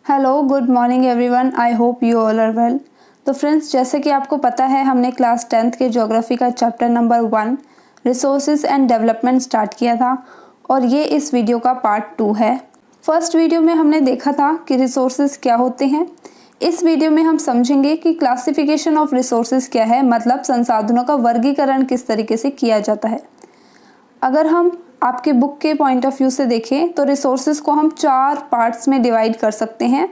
Hello, good morning everyone. I hope you all are well. तो friends, जैसे कि आपको पता है हमने क्लास 10th के ज्योग्राफी का chapter number 1 resources and development start किया था और ये इस वीडियो का पार्ट 2 है। फर्स्ट वीडियो में हमने देखा था कि रिसोर्सेज क्या होते हैं। इस वीडियो में हम समझेंगे कि क्लासिफिकेशन ऑफ रिसोर्सेज क्या है, मतलब संसाधनों का वर्गीकरण किस तरीके से किया जाता है। अगर हम आपके बुक के पॉइंट ऑफ व्यू से देखें तो रिसोर्सेज को हम 4 पार्ट्स में डिवाइड कर सकते हैं।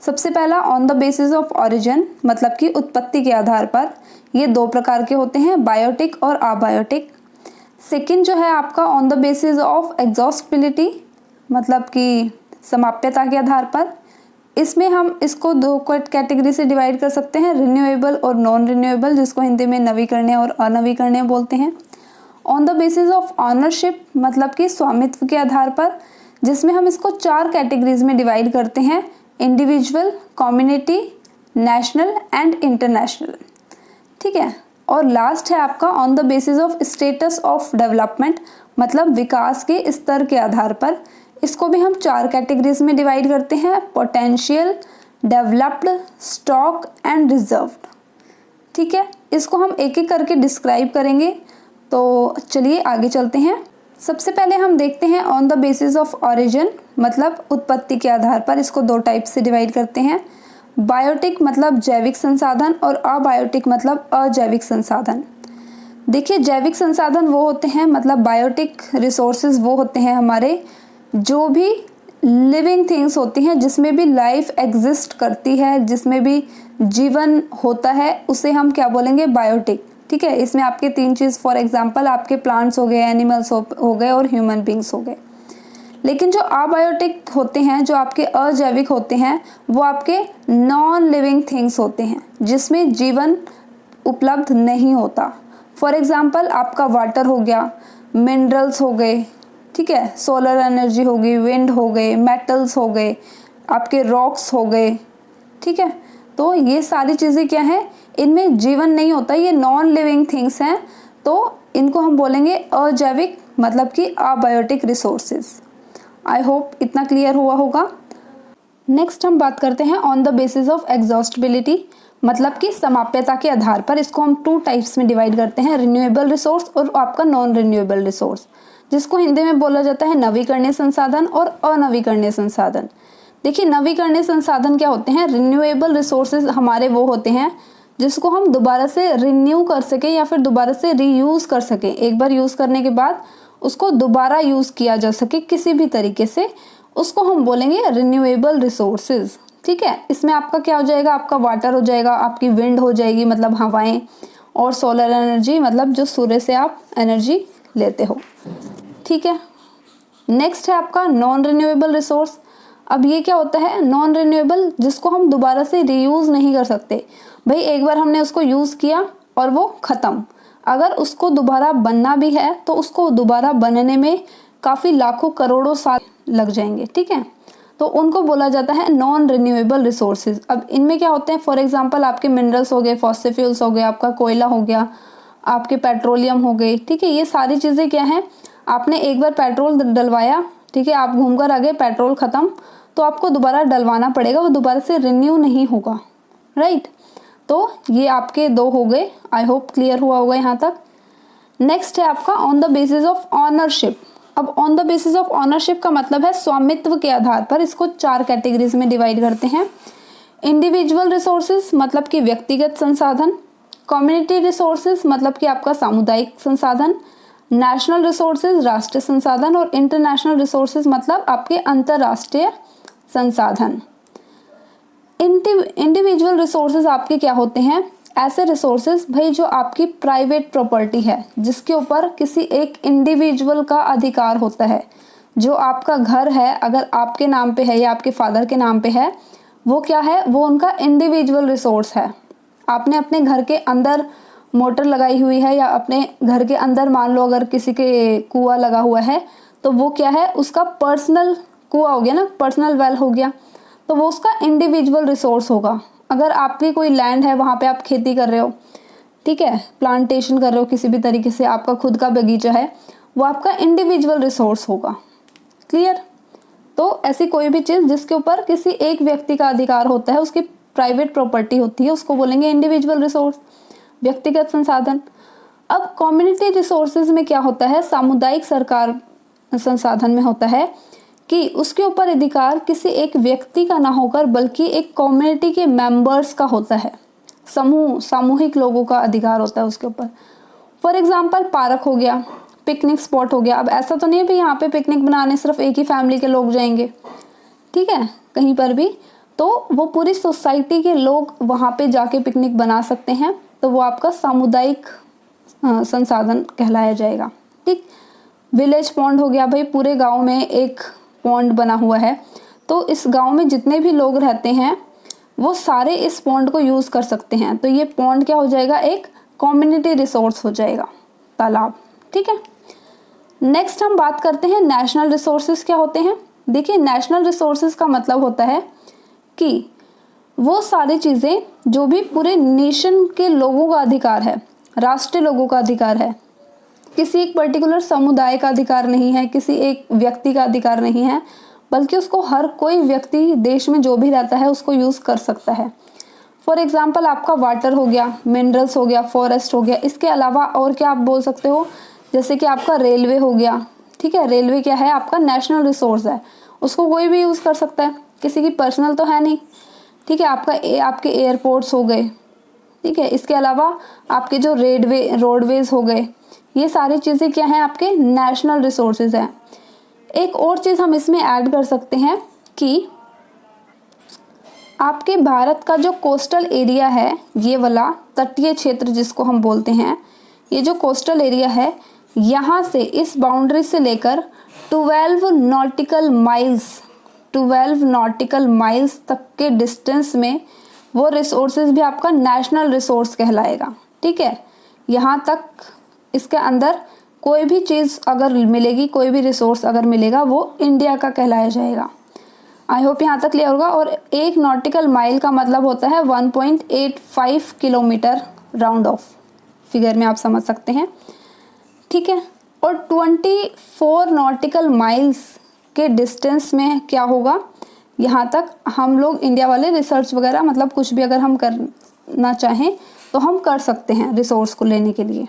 सबसे पहला on the basis of origin, मतलब कि उत्पत्ति के आधार पर। ये 2 प्रकार के होते हैं, बायोटिक और अबायोटिक। सेकंड जो है आपका on the basis of exhaustibility, मतलब कि समाप्यता के आधार पर। इसमें हम इसको 2 कैटेगरी से डिवाइड कर सकते हैं, रिन्यूएबल और नॉन रिन्यूएबल, जिसको हिंदी में नवीकरणीय और अनवीकरणीय बोलते हैं। On the basis of ownership, मतलब कि स्वामित्व के आधार पर, जिसमें हम इसको 4 कैटेगरीज में डिवाइड करते हैं, individual, community, national and international. ठीक है। और लास्ट है आपका on the basis of status of development, मतलब विकास के स्तर के आधार पर। इसको भी हम 4 कैटेगरीज में डिवाइड करते हैं, potential, developed, stock and reserved. ठीक है। इसको हम एक एक करके डिस्क्राइब करेंगे। तो चलिए आगे चलते हैं। सबसे पहले हम देखते हैं on the basis of origin, मतलब उत्पत्ति के आधार पर। इसको 2 टाइप से डिवाइड करते हैं, बायोटिक मतलब जैविक संसाधन और अबायोटिक मतलब अजैविक संसाधन। देखिए, जैविक संसाधन वो होते हैं, मतलब बायोटिक रिसोर्सेज वो होते हैं हमारे जो भी लिविंग थिंग्स होती हैं, जिसमें भी लाइफ एग्जिस्ट करती है, जिसमें भी जीवन होता है, उसे हम क्या बोलेंगे, बायोटिक। ठीक है। इसमें आपके 3 चीज़, फॉर एग्जांपल आपके प्लांट्स हो गए, एनिमल्स हो गए और ह्यूमन बींग्स हो गए। लेकिन जो अबायोटिक होते हैं, जो आपके अजैविक होते हैं, वो आपके नॉन लिविंग थिंग्स होते हैं, जिसमें जीवन उपलब्ध नहीं होता। फॉर एग्जांपल आपका वाटर हो गया, मिनरल्स हो गए, ठीक है, सोलर एनर्जी हो गई, विंड हो गए, मेटल्स हो गए, आपके रॉक्स हो गए। ठीक है। तो ये सारी चीज़ें क्या हैं, इनमें जीवन नहीं होता, ये नॉन लिविंग थिंग्स हैं, तो इनको हम बोलेंगे अजैविक, मतलब कि अबायोटिक रिसोर्सेज। आई होप इतना क्लियर हुआ होगा। नेक्स्ट हम बात करते हैं on the basis of exhaustibility, मतलब कि समाप्यता के आधार पर। इसको हम 2 टाइप्स में डिवाइड करते हैं, रिन्यूएबल रिसोर्स और आपका नॉन रिन्यूएबल रिसोर्स, जिसको हिंदी में बोला जाता है नवीकरणीय संसाधन और अनवीकरणीय संसाधन। देखिए, नवीकरणीय संसाधन क्या होते हैं, रिन्यूएबल रिसोर्सेज हमारे वो होते हैं जिसको हम दोबारा से रिन्यू कर सके या फिर दोबारा से रीयूज़ कर सके। एक बार यूज़ करने के बाद उसको दोबारा यूज़ किया जा सके किसी भी तरीके से, उसको हम बोलेंगे रिन्यूएबल रिसोर्सेज। ठीक है। इसमें आपका क्या हो जाएगा, आपका वाटर हो जाएगा, आपकी विंड हो जाएगी, मतलब हवाएं, और सोलर एनर्जी, मतलब जो सूर्य से आप एनर्जी लेते हो। ठीक है। नेक्स्ट है आपका नॉन रिन्यूएबल रिसोर्स। अब ये क्या होता है, नॉन रिन्यूएबल, जिसको हम दोबारा से रीयूज़ नहीं कर सकते। भाई एक बार हमने उसको यूज़ किया और वो ख़त्म। अगर उसको दोबारा बनना भी है तो उसको दोबारा बनने में काफ़ी लाखों करोड़ों साल लग जाएंगे। ठीक है। तो उनको बोला जाता है नॉन रिन्यूएबल रिसोर्सेज। अब इनमें क्या होते हैं, फॉर एग्जांपल आपके मिनरल्स हो गए, फॉसिल फ्यूल्स हो गए, आपका कोयला हो गया, आपके पेट्रोलियम हो गए। ठीक है। ये सारी चीज़ें क्या हैं, आपने एक बार पेट्रोल डलवाया, ठीक है, आप घूम कर आ गए, पेट्रोल ख़त्म, तो आपको दोबारा डलवाना पड़ेगा, वो दोबारा से रिन्यू नहीं होगा। राइट। तो ये आपके 2 हो गए। आई होप क्लियर हुआ होगा यहाँ तक। नेक्स्ट है आपका on the basis of ownership. अब on the basis of ownership का मतलब है स्वामित्व के आधार पर। इसको 4 कैटेगरीज में डिवाइड करते हैं, इंडिविजुअल रिसोर्सेज, मतलब कि व्यक्तिगत संसाधन, कम्युनिटी रिसोर्सेज, मतलब कि आपका सामुदायिक संसाधन, नेशनल रिसोर्सेज, राष्ट्रीय संसाधन, और इंटरनेशनल रिसोर्सेज, मतलब आपके अंतरराष्ट्रीय संसाधन। इंडिविजुअल रिसोर्सेज आपके क्या होते हैं, ऐसे रिसोर्सेज भाई जो आपकी प्राइवेट प्रॉपर्टी है, जिसके ऊपर किसी एक इंडिविजुअल का अधिकार होता है। जो आपका घर है, अगर आपके नाम पे है या आपके फादर के नाम पे है, वो क्या है, वो उनका इंडिविजुअल रिसोर्स है। आपने अपने घर के अंदर मोटर लगाई हुई है, या अपने घर के अंदर मान लो अगर किसी के कुआं लगा हुआ है, तो वो क्या है, उसका पर्सनल कुआं हो गया ना, पर्सनल वेल हो गया, तो वो उसका इंडिविजुअल रिसोर्स होगा। अगर आपकी कोई लैंड है, वहाँ पे आप खेती कर रहे हो, ठीक है, प्लांटेशन कर रहे हो, किसी भी तरीके से आपका खुद का बगीचा है, वो आपका इंडिविजुअल रिसोर्स होगा। क्लियर। तो ऐसी कोई भी चीज़ जिसके ऊपर किसी एक व्यक्ति का अधिकार होता है, उसकी प्राइवेट प्रॉपर्टी होती है, उसको बोलेंगे इंडिविजुअल रिसोर्स, व्यक्तिगत संसाधन। अब कम्युनिटी रिसोर्सेज में क्या होता है, सामुदायिक सरकार संसाधन में होता है कि उसके ऊपर अधिकार किसी एक व्यक्ति का ना होकर बल्कि एक कम्युनिटी के मेंबर्स का होता है, सामूहिक लोगों का अधिकार होता है उसके ऊपर। फॉर एग्जाम्पल पार्क हो गया, पिकनिक स्पॉट हो गया। अब ऐसा तो नहीं है भाई यहाँ पे पिकनिक बनाने सिर्फ एक ही फैमिली के लोग जाएंगे, ठीक है, कहीं पर भी, तो वो पूरी सोसाइटी के लोग वहाँ पे जाके पिकनिक बना सकते हैं, तो वो आपका सामुदायिक संसाधन कहलाया जाएगा। ठीक, विलेज पॉन्ड हो गया, भाई पूरे गांव में एक पॉन्ड बना हुआ है, तो इस गांव में जितने भी लोग रहते हैं वो सारे इस पॉन्ड को यूज़ कर सकते हैं, तो ये पॉन्ड क्या हो जाएगा, एक कम्युनिटी रिसोर्स हो जाएगा, तालाब। ठीक है, नेक्स्ट हम बात करते हैं नेशनल रिसोर्सेज क्या होते हैं। देखिए, नेशनल रिसोर्सेज का मतलब होता है कि वो सारी चीज़ें जो भी पूरे नेशन के लोगों का अधिकार है, राष्ट्रीय लोगों का अधिकार है, किसी एक पर्टिकुलर समुदाय का अधिकार नहीं है, किसी एक व्यक्ति का अधिकार नहीं है, बल्कि उसको हर कोई व्यक्ति देश में जो भी रहता है उसको यूज़ कर सकता है। फॉर एग्जाम्पल आपका वाटर हो गया, मिनरल्स हो गया, फॉरेस्ट हो गया, इसके अलावा और क्या आप बोल सकते हो, जैसे कि आपका रेलवे हो गया। ठीक है, रेलवे क्या है, आपका नेशनल रिसोर्स है, उसको कोई भी यूज़ कर सकता है, किसी की पर्सनल तो है नहीं। ठीक है, आपके एयरपोर्ट्स हो गए, ठीक है, इसके अलावा आपके जो रोडवेज हो गए, ये सारी चीज़ें क्या हैं, आपके नेशनल रिसोर्सेज हैं। एक और चीज़ हम इसमें ऐड कर सकते हैं कि आपके भारत का जो कोस्टल एरिया है, ये वाला तटीय क्षेत्र जिसको हम बोलते हैं, ये जो कोस्टल एरिया है, यहाँ से इस बाउंड्री से लेकर 12 नॉटिकल माइल्स तक के डिस्टेंस में वो रिसोर्सेज भी आपका नेशनल रिसोर्स कहलाएगा। ठीक है, यहाँ तक इसके अंदर कोई भी चीज़ अगर मिलेगी, कोई भी रिसोर्स अगर मिलेगा, वो इंडिया का कहलाया जाएगा। आई होप यहाँ तक क्लियर होगा। और एक नॉटिकल माइल का मतलब होता है 1.85 किलोमीटर, राउंड ऑफ फिगर में आप समझ सकते हैं। ठीक है, और 24 नॉटिकल माइल्स के डिस्टेंस में क्या होगा, यहाँ तक हम लोग इंडिया वाले रिसर्च वगैरह, मतलब कुछ भी अगर हम करना चाहें तो हम कर सकते हैं रिसोर्स को लेने के लिए।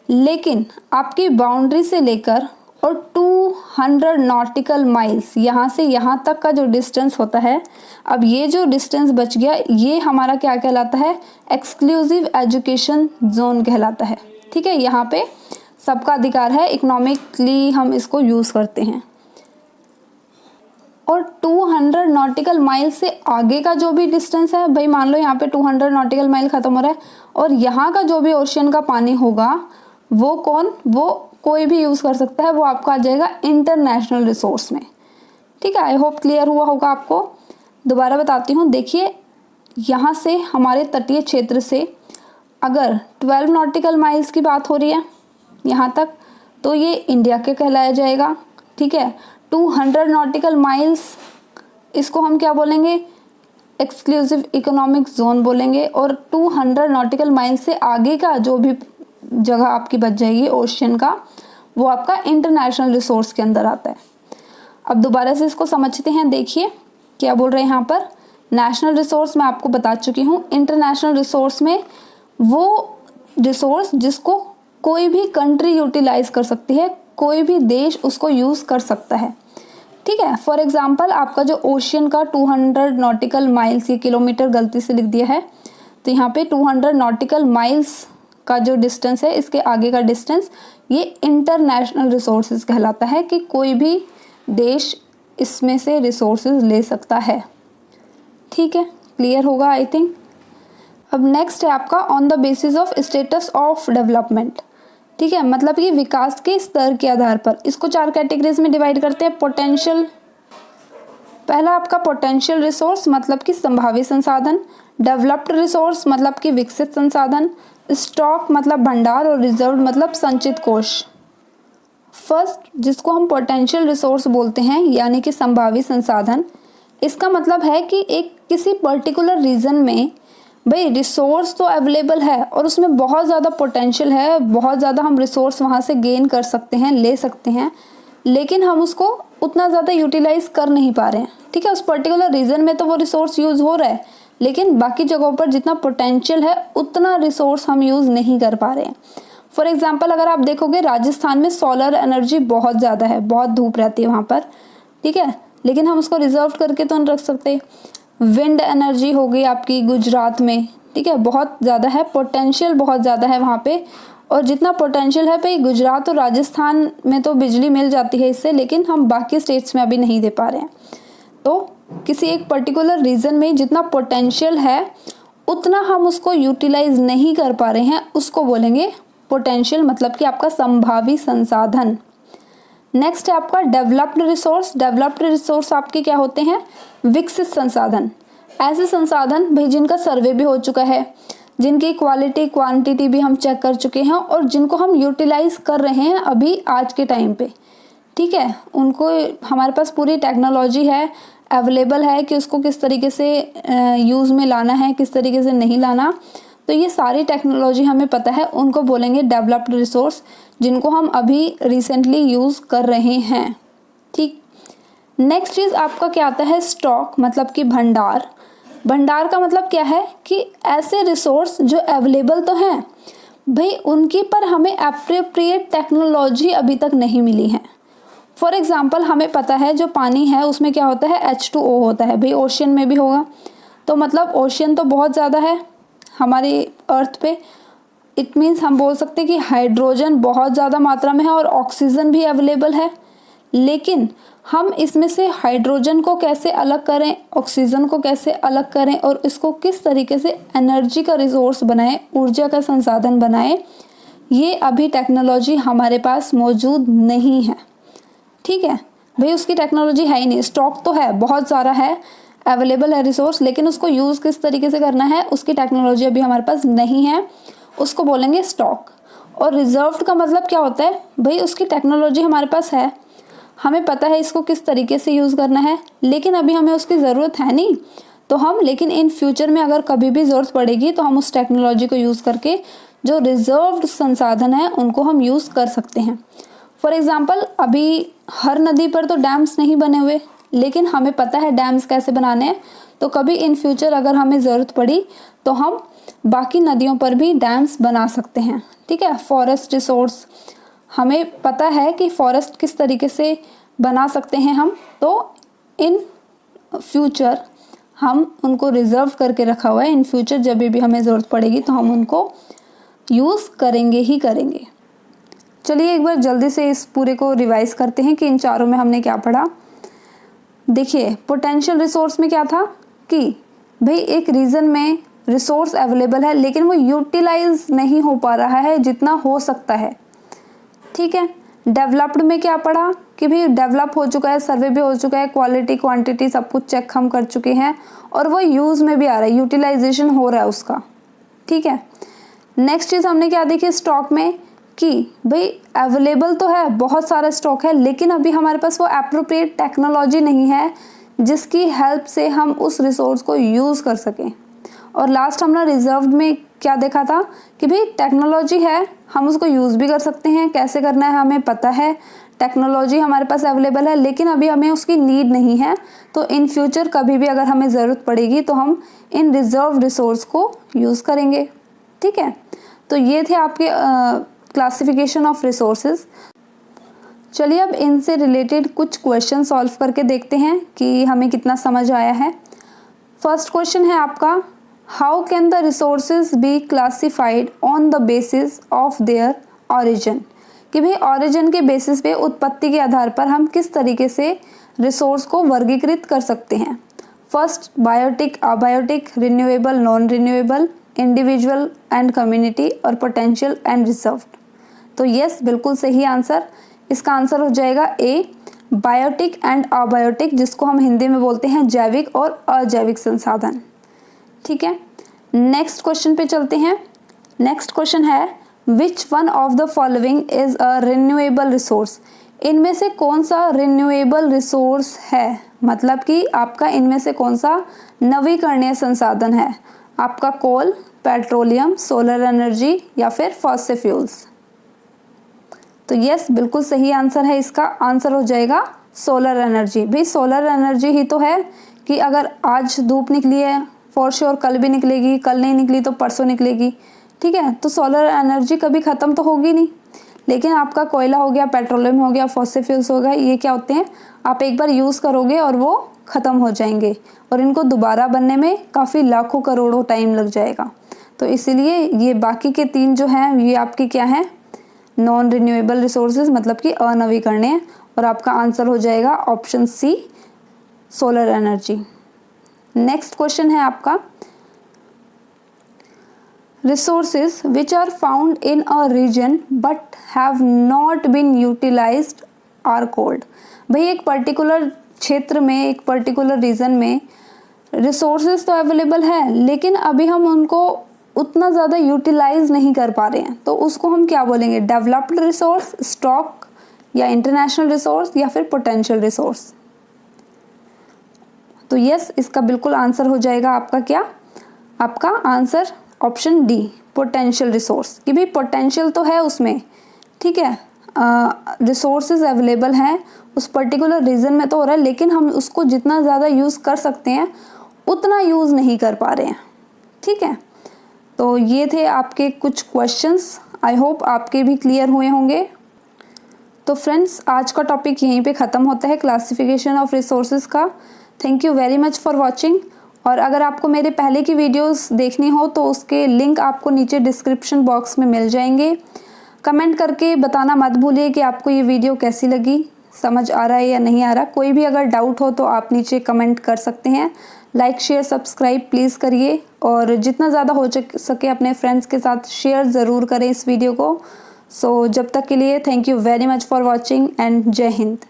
लेकिन आपकी बाउंड्री से लेकर और 200 नॉटिकल माइल्स, यहाँ से यहाँ तक का जो डिस्टेंस होता है, अब ये जो डिस्टेंस बच गया, ये हमारा क्या कहलाता है, एक्सक्लूसिव एजुकेशन जोन कहलाता है। ठीक है, यहाँ पे सबका अधिकार है, इकोनॉमिकली हम इसको यूज़ करते हैं। और 200 नॉटिकल माइल से आगे का जो भी डिस्टेंस है, भाई मान लो यहाँ पे 200 नॉटिकल माइल ख़त्म हो रहा है, और यहाँ का जो भी ओशियन का पानी होगा, वो कोई भी यूज़ कर सकता है, वो आपका आ जाएगा इंटरनेशनल रिसोर्स में। ठीक है, आई होप क्लियर हुआ होगा आपको। दोबारा बताती हूँ, देखिए यहाँ से हमारे तटीय क्षेत्र से अगर 12 नॉटिकल माइल्स की बात हो रही है यहाँ तक, तो ये इंडिया के कहलाया जाएगा। ठीक है, 200 नॉटिकल माइल्स, इसको हम क्या बोलेंगे, एक्सक्लूसिव इकोनॉमिक जोन बोलेंगे। और 200 नॉटिकल माइल्स से आगे का जो भी जगह आपकी बच जाएगी ओशियन का, वो आपका इंटरनेशनल रिसोर्स के अंदर आता है। अब दोबारा से इसको समझते हैं, देखिए क्या बोल रहे हैं यहाँ पर। नेशनल रिसोर्स मैं आपको बता चुकी हूँ, इंटरनेशनल रिसोर्स में वो रिसोर्स जिसको कोई भी कंट्री यूटिलाइज कर सकती है, कोई भी देश उसको यूज़ कर सकता है। ठीक है, फॉर एग्जांपल आपका जो ओशियन का 200 नॉटिकल माइल्स, ये किलोमीटर गलती से लिख दिया है, तो यहाँ पे 200 नॉटिकल माइल्स का जो डिस्टेंस है, इसके आगे का डिस्टेंस, ये इंटरनेशनल रिसोर्सेज कहलाता है कि कोई भी देश इसमें से रिसोर्सेज ले सकता है। ठीक है, क्लियर होगा आई थिंक। अब नेक्स्ट है आपका on the basis of status of development. ठीक है, मतलब कि विकास के स्तर के आधार पर इसको 4 कैटेगरीज में डिवाइड करते हैं। पोटेंशियल, पहला आपका पोटेंशियल रिसोर्स मतलब कि संभावित संसाधन, डेवलप्ड रिसोर्स मतलब कि विकसित संसाधन, स्टॉक मतलब भंडार, और रिजर्व मतलब संचित कोष। फर्स्ट जिसको हम पोटेंशियल रिसोर्स बोलते हैं, यानी कि संभावित संसाधन, इसका मतलब है कि एक किसी पर्टिकुलर रीजन में भाई रिसोर्स तो अवेलेबल है और उसमें बहुत ज़्यादा पोटेंशियल है, बहुत ज़्यादा हम रिसोर्स वहाँ से गेन कर सकते हैं, ले सकते हैं, लेकिन हम उसको उतना ज़्यादा यूटिलाइज कर नहीं पा रहे हैं, ठीक है। उस पर्टिकुलर रीजन में तो वो रिसोर्स यूज़ हो रहा है, लेकिन बाकी जगहों पर जितना पोटेंशियल है उतना रिसोर्स हम यूज़ नहीं कर पा रहे हैं। फॉर एग्जाम्पल अगर आप देखोगे राजस्थान में सोलर एनर्जी बहुत ज़्यादा है, बहुत धूप रहती है वहाँ पर, ठीक है, लेकिन हम उसको रिजर्व करके तो नहीं रख सकते। विंड एनर्जी हो गई आपकी गुजरात में, ठीक है, बहुत ज़्यादा है, पोटेंशियल बहुत ज़्यादा है वहाँ पे, और जितना पोटेंशियल है भाई गुजरात और राजस्थान में तो बिजली मिल जाती है इससे, लेकिन हम बाकी स्टेट्स में अभी नहीं दे पा रहे हैं। तो किसी एक पर्टिकुलर रीजन में जितना पोटेंशियल है उतना हम उसको यूटिलाइज नहीं कर पा रहे हैं, उसको बोलेंगे पोटेंशियल, मतलब कि आपका संभावी संसाधन। नेक्स्ट है आपका डेवलप्ड रिसोर्स। डेवलप्ड रिसोर्स आपके क्या होते हैं? विकसित संसाधन। ऐसे संसाधन भाई जिनका सर्वे भी हो चुका है, जिनकी क्वालिटी क्वांटिटी भी हम चेक कर चुके हैं और जिनको हम यूटिलाइज कर रहे हैं अभी आज के टाइम पे, ठीक है। उनको हमारे पास पूरी टेक्नोलॉजी है, अवेलेबल है कि उसको किस तरीके से यूज़ में लाना है, किस तरीके से नहीं लाना। तो ये सारी टेक्नोलॉजी हमें पता है, उनको बोलेंगे डेवलप्ड रिसोर्स, जिनको हम अभी रिसेंटली यूज़ कर रहे हैं, ठीक। नेक्स्ट चीज़ आपका क्या आता है? स्टॉक, मतलब कि भंडार। भंडार का मतलब क्या है कि ऐसे रिसोर्स जो अवेलेबल तो हैं भाई, उनकी पर हमें एप्रोप्रिएट टेक्नोलॉजी अभी तक नहीं मिली है। फॉर एग्जाम्पल हमें पता है जो पानी है उसमें क्या होता है? H2O होता है, भाई ओशियन में भी होगा, तो मतलब ओशियन तो बहुत ज़्यादा है हमारी अर्थ पे। इट मीन्स हम बोल सकते हैं कि हाइड्रोजन बहुत ज़्यादा मात्रा में है और ऑक्सीजन भी अवेलेबल है, लेकिन हम इसमें से हाइड्रोजन को कैसे अलग करें, ऑक्सीजन को कैसे अलग करें और इसको किस तरीके से एनर्जी का रिसोर्स बनाएं, ऊर्जा का संसाधन बनाएं, ये अभी टेक्नोलॉजी हमारे पास मौजूद नहीं है, ठीक है। भाई उसकी टेक्नोलॉजी है ही नहीं, स्टॉक तो है, बहुत सारा है, अवेलेबल है रिसोर्स, लेकिन उसको यूज़ किस तरीके से करना है उसकी टेक्नोलॉजी अभी हमारे पास नहीं है, उसको बोलेंगे स्टॉक। और रिजर्व्ड का मतलब क्या होता है? भाई उसकी टेक्नोलॉजी हमारे पास है, हमें पता है इसको किस तरीके से यूज़ करना है, लेकिन अभी हमें उसकी ज़रूरत है नहीं, तो हम लेकिन इन फ्यूचर में अगर कभी भी ज़रूरत पड़ेगी तो हम उस टेक्नोलॉजी को यूज़ करके जो रिजर्व्ड संसाधन है उनको हम यूज़ कर सकते हैं। फॉर एग्ज़ाम्पल अभी हर नदी पर तो डैम्स नहीं बने हुए, लेकिन हमें पता है डैम्स कैसे बनाने हैं, तो कभी इन फ्यूचर अगर हमें ज़रूरत पड़ी तो हम बाकी नदियों पर भी डैम्स बना सकते हैं, ठीक है। फॉरेस्ट रिसोर्स, हमें पता है कि फॉरेस्ट किस तरीके से बना सकते हैं हम, तो इन फ्यूचर हम उनको रिजर्व करके रखा हुआ है, इन फ्यूचर जब भी हमें ज़रूरत पड़ेगी तो हम उनको यूज़ करेंगे ही करेंगे। चलिए एक बार जल्दी से इस पूरे को रिवाइज करते हैं कि इन चारों में हमने क्या पढ़ा। देखिए पोटेंशियल रिसोर्स में क्या था कि भाई एक रीजन में रिसोर्स अवेलेबल है लेकिन वो यूटिलाइज नहीं हो पा रहा है जितना हो सकता है, ठीक है। डेवलप्ड में क्या पढ़ा कि भाई डेवलप हो चुका है, सर्वे भी हो चुका है, क्वालिटी क्वांटिटी सब कुछ चेक हम कर चुके हैं और वो यूज़ में भी आ रहा है, यूटिलाइजेशन हो रहा है उसका, ठीक है। नेक्स्ट चीज़ हमने क्या देखी स्टॉक में कि भाई अवेलेबल तो है, बहुत सारा स्टॉक है, लेकिन अभी हमारे पास वो एप्रोप्रिएट टेक्नोलॉजी नहीं है जिसकी हेल्प से हम उस रिसोर्स को यूज़ कर सकें। और लास्ट हमने रिजर्व्ड में क्या देखा था कि भाई टेक्नोलॉजी है, हम उसको यूज़ भी कर सकते हैं, कैसे करना है हमें पता है, टेक्नोलॉजी हमारे पास अवेलेबल है, लेकिन अभी हमें उसकी नीड नहीं है, तो इन फ्यूचर कभी भी अगर हमें ज़रूरत पड़ेगी तो हम इन रिजर्व रिसोर्स को यूज़ करेंगे, ठीक है। तो ये थे आपके क्लासिफिकेशन ऑफ रिसोर्सेज। चलिए अब इनसे रिलेटेड कुछ क्वेश्चन सॉल्व करके देखते हैं कि हमें कितना समझ आया है। फर्स्ट क्वेश्चन है आपका, how can the resources be classified on the basis of their origin, कि भाई ऑरिजिन के बेसिस पे, उत्पत्ति के आधार पर हम किस तरीके से रिसोर्स को वर्गीकृत कर सकते हैं। First biotic, abiotic, renewable, non renewable, individual and community और पोटेंशियल एंड रिजर्व्ड। तो यस बिल्कुल सही आंसर, इसका आंसर हो जाएगा ए, बायोटिक एंड अबायोटिक, जिसको हम हिंदी में बोलते हैं जैविक और अजैविक संसाधन, ठीक है। नेक्स्ट क्वेश्चन पे चलते हैं। नेक्स्ट क्वेश्चन है, which one of the following is a renewable resource, इनमें से कौन सा रिन्यूएबल रिसोर्स है, मतलब कि आपका इनमें से कौन सा नवीकरणीय संसाधन है, आपका कोल, पेट्रोलियम, सोलर एनर्जी या फिर फॉसिल फ्यूल्स। तो यस बिल्कुल सही आंसर है, इसका आंसर हो जाएगा सोलर एनर्जी। भाई सोलर एनर्जी ही तो है कि अगर आज धूप निकली है फॉर श्योर कल भी निकलेगी, कल नहीं निकली तो परसों निकलेगी, ठीक है। तो सोलर एनर्जी कभी ख़त्म तो होगी नहीं। लेकिन आपका कोयला हो गया, पेट्रोलियम हो गया, फॉसिल फ्यूल्स हो गया, ये क्या होते हैं, आप एक बार यूज़ करोगे और वो ख़त्म हो जाएंगे और इनको दोबारा बनने में काफ़ी लाखों करोड़ों टाइम लग जाएगा। तो इसीलिए ये बाकी के 3 जो हैं ये आपकी क्या हैं, नॉन रिन्यूएबल रिसोर्सेज, मतलब कि अनवीकरणीय। और आपका आंसर हो जाएगा option C, solar energy. Next question है आपका, resources which are found in a region but have not been utilised are called. भाई एक पर्टिकुलर क्षेत्र में, एक पर्टिकुलर रीजन में रिसोर्सेज तो अवेलेबल है लेकिन अभी हम उनको उतना ज़्यादा यूटिलाइज नहीं कर पा रहे हैं, तो उसको हम क्या बोलेंगे, डेवलप्ड रिसोर्स, स्टॉक, या इंटरनेशनल रिसोर्स, या फिर पोटेंशियल रिसोर्स। तो यस, इसका बिल्कुल आंसर हो जाएगा आपका क्या, आपका answer option D, potential resource. कि भाई पोटेंशियल तो है उसमें, ठीक है, रिसोर्सेज अवेलेबल हैं उस पर्टिकुलर रीजन में तो हो रहा है, लेकिन हम उसको जितना ज़्यादा यूज़ कर सकते हैं उतना यूज़ नहीं कर पा रहे हैं, ठीक है। तो ये थे आपके कुछ क्वेश्चंस, आई होप आपके भी क्लियर हुए होंगे। तो फ्रेंड्स, आज का टॉपिक यहीं पे ख़त्म होता है, क्लासिफिकेशन ऑफ रिसोर्सेज का। Thank you very much for watching. और अगर आपको मेरे पहले की वीडियोस देखनी हो तो उसके लिंक आपको नीचे डिस्क्रिप्शन बॉक्स में मिल जाएंगे। कमेंट करके बताना मत भूलिए कि आपको ये वीडियो कैसी लगी, समझ आ रहा है या नहीं आ रहा। कोई भी अगर डाउट हो तो आप नीचे कमेंट कर सकते हैं। लाइक शेयर सब्सक्राइब प्लीज़ करिए और जितना ज़्यादा हो सके अपने फ्रेंड्स के साथ शेयर ज़रूर करें इस वीडियो को। सो जब तक के लिए thank you very much for watching and जय हिंद।